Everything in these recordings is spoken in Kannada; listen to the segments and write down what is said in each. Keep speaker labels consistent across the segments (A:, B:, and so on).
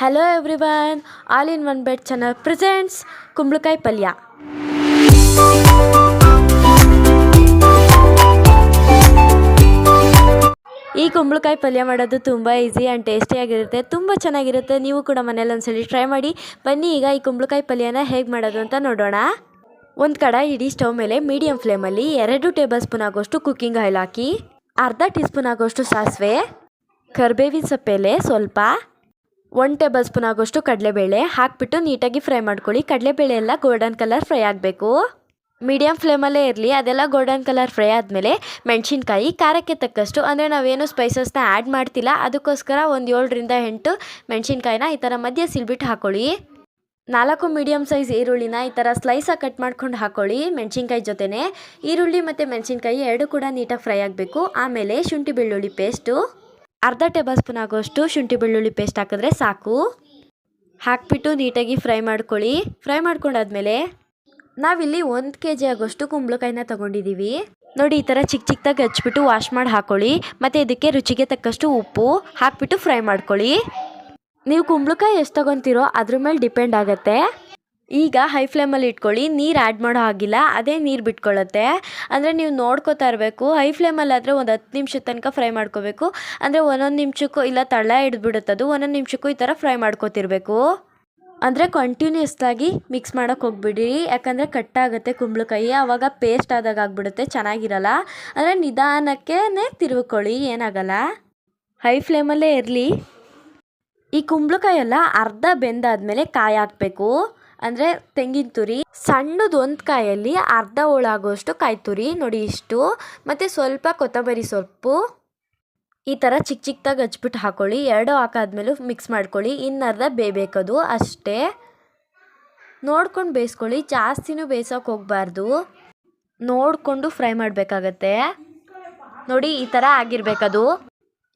A: Hello everyone, All in One Bed channel presents ಕುಂಬಳಕಾಯಿ ಪಲ್ಯ. ಈ ಕುಂಬಳಕಾಯಿ ಪಲ್ಯ ಮಾಡೋದು ತುಂಬ ಈಸಿ ಆ್ಯಂಡ್ ಟೇಸ್ಟಿಯಾಗಿರುತ್ತೆ, ತುಂಬ ಚೆನ್ನಾಗಿರುತ್ತೆ. ನೀವು ಕೂಡ ಮನೇಲಿ ಒಂದ್ಸಲಿ ಟ್ರೈ ಮಾಡಿ. ಬನ್ನಿ ಈಗ ಈ ಕುಂಬಳಕಾಯಿ ಪಲ್ಯನ ಹೇಗೆ ಮಾಡೋದು ಅಂತ ನೋಡೋಣ. ಒಂದು ಕಡೆ ಇಡೀ ಸ್ಟವ್ ಮೇಲೆ ಮೀಡಿಯಂ ಫ್ಲೇಮಲ್ಲಿ 2 ಟೇಬಲ್ ಸ್ಪೂನ್ ಆಗೋಷ್ಟು ಕುಕ್ಕಿಂಗ್ ಆಯಿಲ್ ಹಾಕಿ, ಅರ್ಧ ಟೀ ಸ್ಪೂನ್ ಆಗೋಷ್ಟು ಸಾಸಿವೆ, ಕರಿಬೇವಿನ ಸೊಪ್ಪೆಲೆ ಸ್ವಲ್ಪ, 1 ಟೇಬಲ್ ಸ್ಪೂನ್ ಆಗೋಷ್ಟು ಕಡಲೆಬೇಳೆ ಹಾಕಿಬಿಟ್ಟು ನೀಟಾಗಿ ಫ್ರೈ ಮಾಡ್ಕೊಳ್ಳಿ. ಕಡಲೆಬೇಳೆ ಎಲ್ಲ ಗೋಲ್ಡನ್ ಕಲರ್ ಫ್ರೈ ಆಗಬೇಕು. ಮೀಡಿಯಮ್ ಫ್ಲೇಮಲ್ಲೇ ಇರಲಿ. ಅದೆಲ್ಲ ಗೋಲ್ಡನ್ ಕಲರ್ ಫ್ರೈ ಆದಮೇಲೆ ಮೆಣಸಿನ್ಕಾಯಿ ಖಾರಕ್ಕೆ ತಕ್ಕಷ್ಟು, ಅಂದರೆ ನಾವೇನು ಸ್ಪೈಸಸ್ನ ಆ್ಯಡ್ ಮಾಡ್ತಿಲ್ಲ, ಅದಕ್ಕೋಸ್ಕರ ಒಂದು 7ರಿಂದ 8 ಮೆಣಸಿನ್ಕಾಯಿನ ಈ ಥರ ಮಧ್ಯೆ ಸಿಲ್ಬಿಟ್ಟು ಹಾಕ್ಕೊಳ್ಳಿ. 4 ಮೀಡಿಯಮ್ ಸೈಜ್ ಈರುಳ್ಳಿನ ಈ ಥರ ಸ್ಲೈಸಾಗಿ ಕಟ್ ಮಾಡ್ಕೊಂಡು ಹಾಕ್ಕೊಳ್ಳಿ. ಮೆಣಸಿನ್ಕಾಯಿ ಜೊತೆನೇ ಈರುಳ್ಳಿ ಮತ್ತು ಮೆಣಸಿನ್ಕಾಯಿ 2 ಕೂಡ ನೀಟಾಗಿ ಫ್ರೈ ಆಗಬೇಕು. ಆಮೇಲೆ ಶುಂಠಿ ಬೆಳ್ಳುಳ್ಳಿ ಪೇಸ್ಟು ಅರ್ಧ ಟೇಬಲ್ ಸ್ಪೂನ್ ಆಗೋಷ್ಟು ಶುಂಠಿ ಬೆಳ್ಳುಳ್ಳಿ ಪೇಸ್ಟ್ ಹಾಕಿದ್ರೆ ಸಾಕು. ಹಾಕಿಬಿಟ್ಟು ನೀಟಾಗಿ ಫ್ರೈ ಮಾಡ್ಕೊಳ್ಳಿ. ಫ್ರೈ ಮಾಡ್ಕೊಂಡಾದ್ಮೇಲೆ ನಾವಿಲ್ಲಿ 1 kg ಆಗೋಷ್ಟು ಕುಂಬಳಕಾಯಿನ ತೊಗೊಂಡಿದ್ದೀವಿ. ನೋಡಿ, ಈ ಥರ ಚಿಕ್ಕ ಚಿಕ್ಕದಾಗಿ ಹಚ್ಬಿಟ್ಟು ವಾಶ್ ಮಾಡಿ ಹಾಕ್ಕೊಳ್ಳಿ. ಮತ್ತು ಇದಕ್ಕೆ ರುಚಿಗೆ ತಕ್ಕಷ್ಟು ಉಪ್ಪು ಹಾಕಿಬಿಟ್ಟು ಫ್ರೈ ಮಾಡ್ಕೊಳ್ಳಿ. ನೀವು ಕುಂಬಳಕಾಯಿ ಎಷ್ಟು ತೊಗೊತೀರೋ ಅದ್ರ ಮೇಲೆ ಡಿಪೆಂಡ್ ಆಗುತ್ತೆ. ಈಗ ಹೈ ಫ್ಲೇಮಲ್ಲಿ ಇಟ್ಕೊಳ್ಳಿ. ನೀರು ಆ್ಯಡ್ ಮಾಡೋ ಹಾಗಿಲ್ಲ, ಅದೇ ನೀರು ಬಿಟ್ಕೊಳ್ಳುತ್ತೆ. ಅಂದರೆ ನೀವು ನೋಡ್ಕೋತಾ ಇರಬೇಕು. ಹೈ ಫ್ಲೇಮಲ್ಲಾದರೆ ಒಂದು 10 ನಿಮಿಷದ ತನಕ ಫ್ರೈ ಮಾಡ್ಕೋಬೇಕು. ಅಂದರೆ ಒಂದೊಂದು ನಿಮಿಷಕ್ಕೂ ಇಲ್ಲ ತಳ ಹಿಡಿದ್ಬಿಡುತ್ತದು, ಒಂದೊಂದು ನಿಮಿಷಕ್ಕೂ ಈ ಥರ ಫ್ರೈ ಮಾಡ್ಕೋತಿರ್ಬೇಕು. ಅಂದರೆ ಕಂಟಿನ್ಯೂಸ್ ಆಗಿ ಮಿಕ್ಸ್ ಮಾಡೋಕ್ಕೆ ಹೋಗ್ಬಿಡಿ, ಯಾಕಂದರೆ ಕಟ್ಟಾಗುತ್ತೆ ಕುಂಬಳಕಾಯಿ, ಆವಾಗ ಪೇಸ್ಟ್ ಆದಾಗ ಆಗಿಬಿಡುತ್ತೆ, ಚೆನ್ನಾಗಿರಲ್ಲ. ಅಂದರೆ ನಿಧಾನಕ್ಕೆ ತಿರುಗಿಕೊಳ್ಳಿ, ಏನಾಗಲ್ಲ. ಹೈ ಫ್ಲೇಮಲ್ಲೇ ಇರಲಿ. ಈ ಕುಂಬಳಕಾಯಿ ಎಲ್ಲ ಅರ್ಧ ಬೆಂದಾದ್ಮೇಲೆ ಕಾಯಿ ಹಾಕಬೇಕು. ಅಂದರೆ ತೆಂಗಿನ ತುರಿ ಸಣ್ಣದು 1 ಕಾಯಲ್ಲಿ ಅರ್ಧ ಹೋಳಾಗೋಷ್ಟು ಕಾಯಿ ತುರಿ ನೋಡಿ ಇಷ್ಟು, ಮತ್ತು ಸ್ವಲ್ಪ ಕೊತ್ತಂಬರಿ ಸೊಪ್ಪು ಈ ಥರ ಚಿಕ್ಕ ಚಿಕ್ಕದಾಗಿ ಹಚ್ಬಿಟ್ಟು ಹಾಕ್ಕೊಳ್ಳಿ. 2 ಹಾಕಾದ್ಮೇಲೆ ಮಿಕ್ಸ್ ಮಾಡ್ಕೊಳ್ಳಿ. ಇನ್ನರ್ಧ ಬೇಯಬೇಕದು ಅಷ್ಟೇ. ನೋಡ್ಕೊಂಡು ಬೇಯಿಸ್ಕೊಳ್ಳಿ, ಜಾಸ್ತಿನೂ ಬೇಯಿಸೋಕೆ ಹೋಗಬಾರ್ದು, ನೋಡಿಕೊಂಡು ಫ್ರೈ ಮಾಡಬೇಕಾಗತ್ತೆ. ನೋಡಿ, ಈ ಥರ ಆಗಿರಬೇಕದು.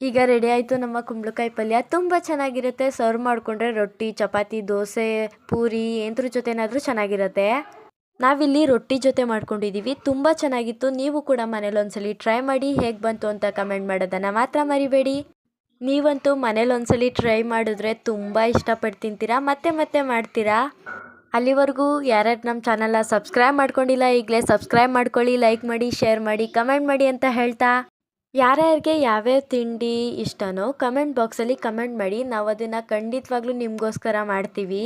A: ಈಗ ರೆಡಿ ಆಯಿತು ನಮ್ಮ ಕುಂಬಳಕಾಯಿ ಪಲ್ಯ. ತುಂಬ ಚೆನ್ನಾಗಿರುತ್ತೆ. ಸರ್ವ್ ಮಾಡಿಕೊಂಡ್ರೆ ರೊಟ್ಟಿ, ಚಪಾತಿ, ದೋಸೆ, ಪೂರಿ ಎಂದ್ರ ಜೊತೆನಾದರೂ ಚೆನ್ನಾಗಿರುತ್ತೆ. ನಾವಿಲ್ಲಿ ರೊಟ್ಟಿ ಜೊತೆ ಮಾಡ್ಕೊಂಡಿದ್ದೀವಿ. ತುಂಬ ಚೆನ್ನಾಗಿತ್ತು. ನೀವು ಕೂಡ ಮನೇಲಿ ಒಂದ್ಸಲಿ ಟ್ರೈ ಮಾಡಿ. ಹೇಗೆ ಬಂತು ಅಂತ ಕಮೆಂಟ್ ಮಾಡೋದನ್ನು ಮಾತ್ರ ಮರಿಬೇಡಿ. ನೀವಂತೂ ಮನೇಲಿ ಒಂದ್ಸಲಿ ಟ್ರೈ ಮಾಡಿದ್ರೆ ತುಂಬ ಇಷ್ಟಪಟ್ಟು ತಿಂತೀರಾ, ಮತ್ತೆ ಮತ್ತೆ ಮಾಡ್ತೀರಾ. ಅಲ್ಲಿವರೆಗೂ ಯಾರ್ಯಾರು ನಮ್ಮ ಚಾನಲ್ನ ಸಬ್ಸ್ಕ್ರೈಬ್ ಮಾಡ್ಕೊಂಡಿಲ್ಲ, ಈಗಲೇ ಸಬ್ಸ್ಕ್ರೈಬ್ ಮಾಡ್ಕೊಳ್ಳಿ, ಲೈಕ್ ಮಾಡಿ, ಶೇರ್ ಮಾಡಿ, ಕಮೆಂಟ್ ಮಾಡಿ ಅಂತ ಹೇಳ್ತಾ, ಯಾರ್ಯಾರಿಗೆ ಯಾವ್ಯಾವ ತಿಂಡಿ ಇಷ್ಟನೋ ಕಮೆಂಟ್ ಬಾಕ್ಸಲ್ಲಿ ಕಮೆಂಟ್ ಮಾಡಿ. ನಾವು ಅದನ್ನು ಖಂಡಿತವಾಗ್ಲೂ ನಿಮಗೋಸ್ಕರ ಮಾಡ್ತೀವಿ.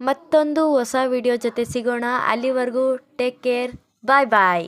A: ಮತ್ತೊಂದು ಹೊಸ ವಿಡಿಯೋ ಜೊತೆ ಸಿಗೋಣ. ಅಲ್ಲಿವರೆಗೂ ಟೇಕ್ ಕೇರ್. ಬಾಯ್ ಬಾಯ್.